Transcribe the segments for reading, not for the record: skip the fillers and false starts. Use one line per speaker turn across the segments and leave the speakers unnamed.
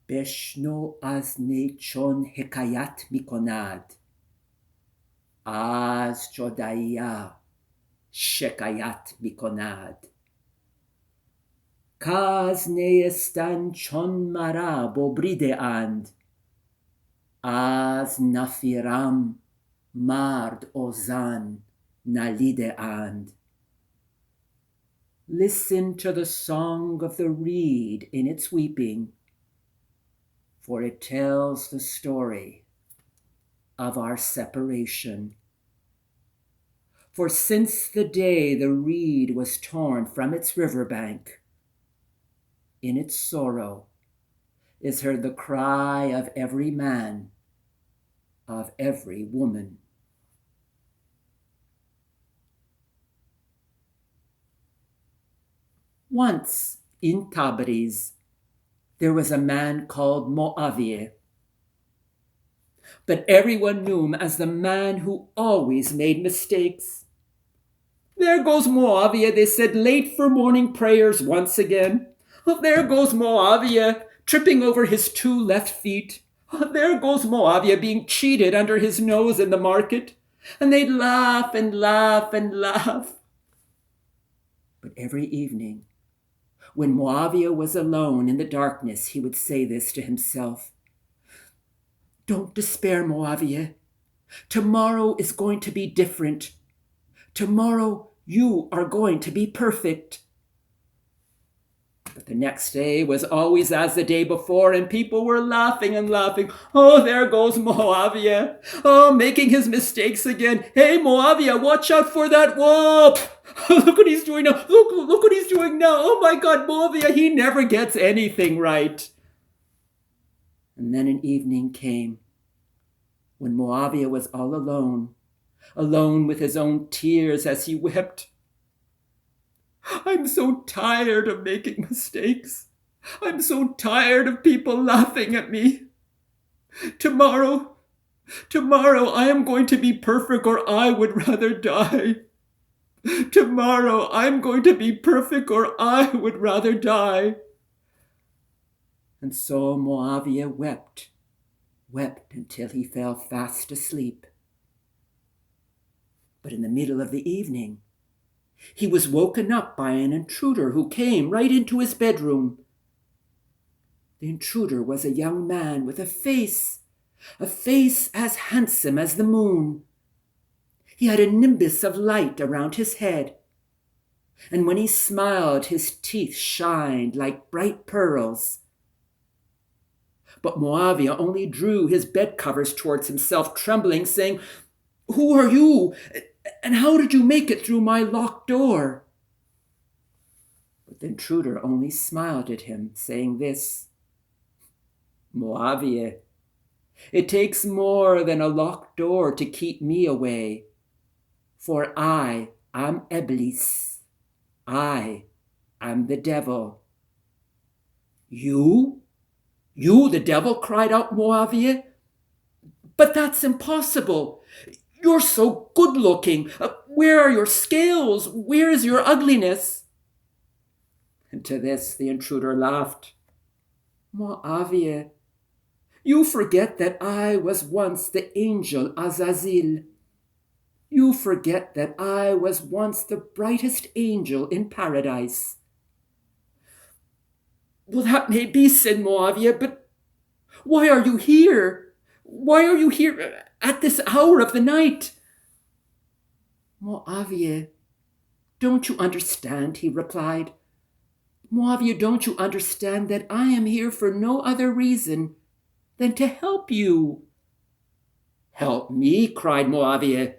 بشنو از نی چون حکایت می کند، از جدایی شکایت می کند. کاز نیستن چون مرا ببریده اند، از نفیرم مرد و زن نلیده اند. Listen to the song of the reed in its weeping, for it tells the story of our separation. For since the day the reed was torn from its riverbank, in its sorrow is heard the cry of every man, of every woman. Once in Tabriz, there was a man called Muawiyah, but everyone knew him as the man who always made mistakes. There goes Muawiyah, they said, late for morning prayers once again. Oh, there goes Muawiyah, tripping over his 2 left feet. Oh, there goes Muawiyah being cheated under his nose in the market. And they'd laugh and laugh and laugh. But every evening, when Muawiyah was alone in the darkness, he would say this to himself: Don't despair, Muawiyah. Tomorrow is going to be different. Tomorrow you are going to be perfect. But the next day was always as the day before, and people were laughing and laughing. Oh, there goes Muawiyah. Oh, making his mistakes again. Hey, Muawiyah, watch out for that. Whoa! Look what he's doing now. Look what he's doing now. Oh my God, Muawiyah, he never gets anything right. And then an evening came when Muawiyah was all alone with his own tears as he wept. I'm so tired of making mistakes. I'm so tired of people laughing at me. Tomorrow I am going to be perfect, or I would rather die. Tomorrow I'm going to be perfect, or I would rather die. And so Muawiyah wept until he fell fast asleep. But in the middle of the evening, he was woken up by an intruder who came right into his bedroom. The intruder was a young man with a face as handsome as the moon. He had a nimbus of light around his head, and when he smiled, his teeth shined like bright pearls. But Muawiyah only drew his bed covers towards himself, trembling, saying, Who are you? And how did you make it through my locked door? But the intruder only smiled at him, saying this: Muawiyah, it takes more than a locked door to keep me away, for I am Iblis. I am the devil. You? You, the devil? Cried out Muawiyah. But that's impossible. You're so good-looking. Where are your scales? Where is your ugliness? And to this the intruder laughed. Muawiyah, you forget that I was once the angel Azazil. You forget that I was once the brightest angel in paradise. Well, that may be, said Muawiyah, but why are you here? Why are you here at this hour of the night? Muawiyah, don't you understand? He replied. Muawiyah, don't you understand that I am here for no other reason than to help you? Help me, cried Muawiyah.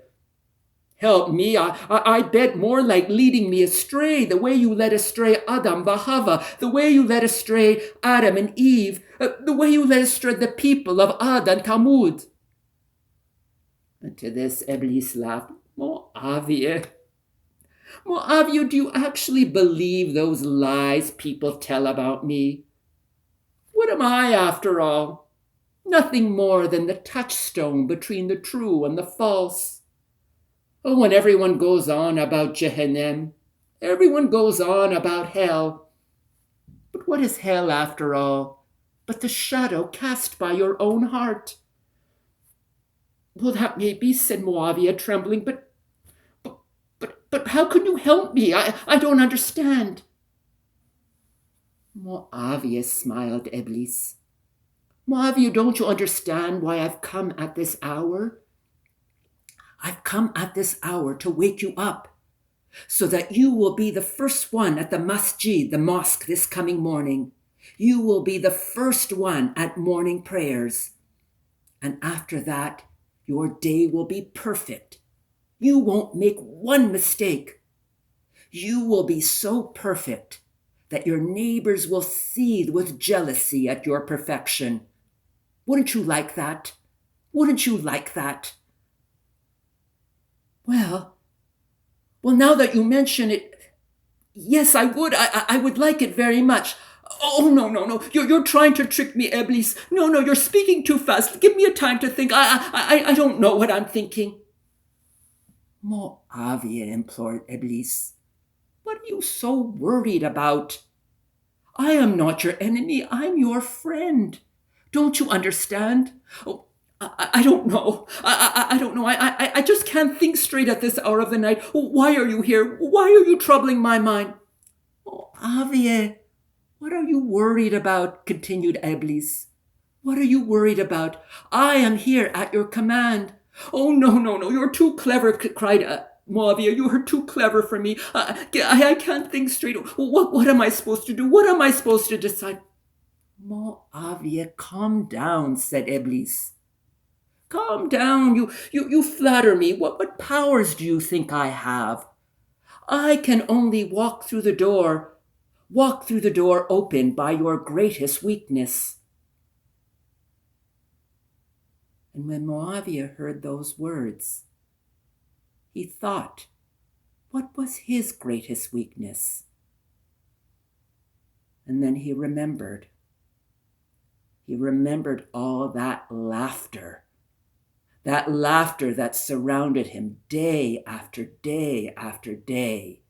Help me, I bet more like leading me astray, the way you led astray Adam and Hava, the way you led astray Adam and Eve, the way you led astray the people of Ad and Thamud. And to this Iblis laughed. Muawiyah, do you actually believe those lies people tell about me? What am I, after all? Nothing more than the touchstone between the true and the false. Oh, when everyone goes on about Jahannam, everyone goes on about hell. But what is hell, after all? but the shadow cast by your own heart. Well, that may be, said Muawiyah, trembling, but how can you help me? I don't understand. Muawiyah, smiled Iblis. Muawiyah, don't you understand why I've come at this hour? I've come at this hour to wake you up, so that you will be the first one at the masjid, the mosque, this coming morning. You will be the first one at morning prayers. And after that, your day will be perfect. You won't make one mistake. You will be so perfect that your neighbors will seethe with jealousy at your perfection. Wouldn't you like that? Wouldn't you like that? Well, now that you mention it, yes, I would. I would like it very much. Oh, no. You're trying to trick me, Iblis. No, you're speaking too fast. Give me a time to think. I don't know what I'm thinking. Muawiyah, implored Iblis. What are you so worried about? I am not your enemy. I'm your friend. Don't you understand? Oh, I don't know. I don't know. I just can't think straight at this hour of the night. Why are you here? Why are you troubling my mind? Muawiyah, what are you worried about? Continued Iblis. What are you worried about? I am here at your command. Oh, no. You're too clever, cried Muawiyah. You are too clever for me. I can't think straight. What am I supposed to do? What am I supposed to decide? Muawiyah, calm down, said Iblis. Calm down. You flatter me. What powers do you think I have? I can only walk through the door open by your greatest weakness. And when Muawiyah heard those words, he thought, what was his greatest weakness? And then he remembered. He remembered all that laughter that surrounded him day after day after day.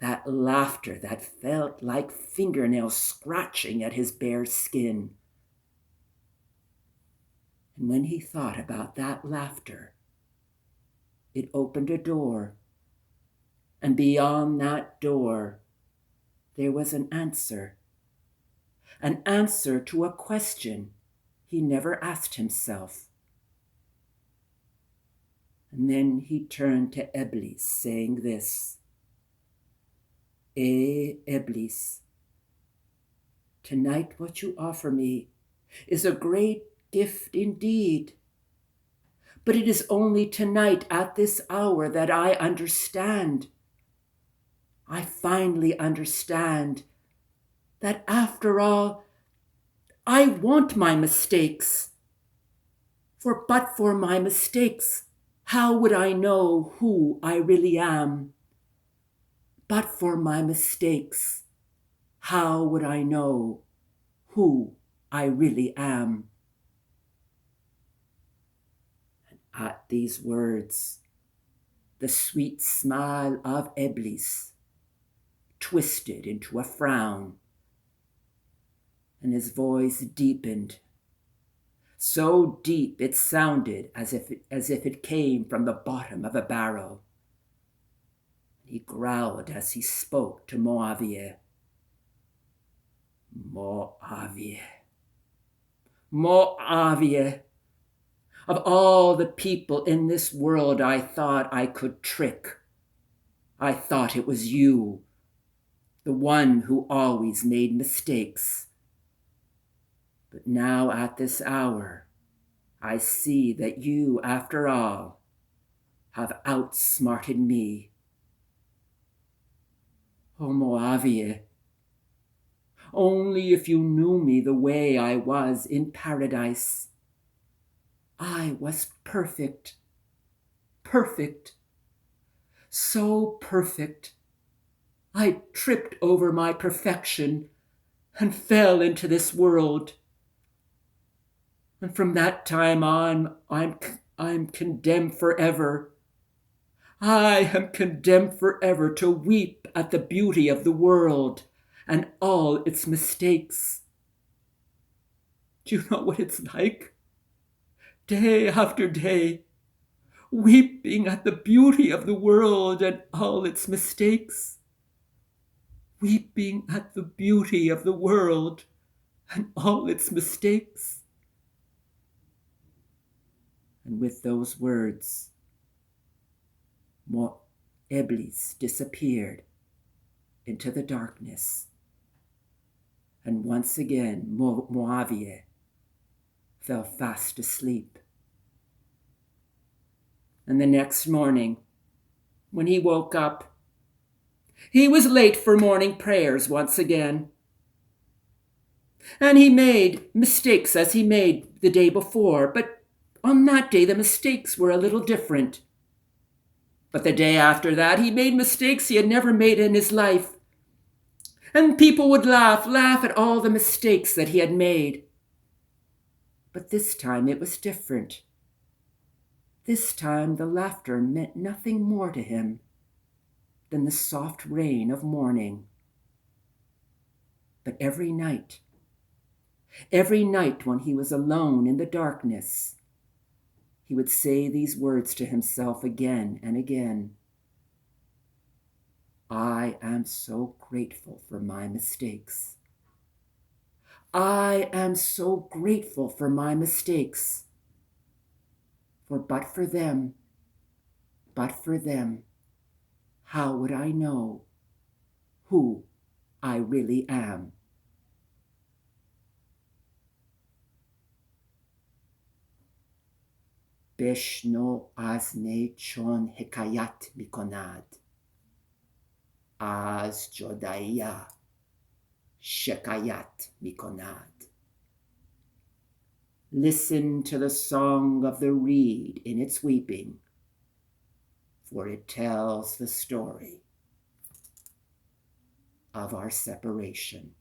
That laughter that felt like fingernails scratching at his bare skin. And when he thought about that laughter, it opened a door, and beyond that door, there was an answer to a question he never asked himself. And then he turned to Iblis, saying this, Iblis, tonight what you offer me is a great gift indeed. But it is only tonight at this hour that I understand. I finally understand that after all, I want my mistakes. But for my mistakes, how would I know who I really am? But for my mistakes, how would I know who I really am? And at these words, the sweet smile of Iblis twisted into a frown, and his voice deepened, so deep it sounded as if it came from the bottom of a barrel. He growled as he spoke to Muawiyah. Muawiyah, of all the people in this world I thought I could trick, I thought it was you, the one who always made mistakes. But now at this hour, I see that you, after all, have outsmarted me. Oh, Muawiyah, only if you knew me the way I was in paradise. I was perfect, so perfect. I tripped over my perfection and fell into this world. And from that time on, I'm condemned forever. I am condemned forever to weep at the beauty of the world and all its mistakes. Do you know what it's like? Day after day, weeping at the beauty of the world and all its mistakes. Weeping at the beauty of the world and all its mistakes. And with those words, Iblis disappeared into the darkness. And once again, Muawiyah fell fast asleep. And the next morning, when he woke up, he was late for morning prayers once again. And he made mistakes as he made the day before, but on that day the mistakes were a little different. But the day after that, he made mistakes he had never made in his life. And people would laugh at all the mistakes that he had made. But this time it was different. This time the laughter meant nothing more to him than the soft rain of morning. But every night when he was alone in the darkness, he would say these words to himself again and again. I am so grateful for my mistakes. I am so grateful for my mistakes. For but for them, how would I know who I really am? Beshno azne chon hekayat mikonad. Az jodaya shekayat mikonad. Listen to the song of the reed in its weeping, for it tells the story of our separation.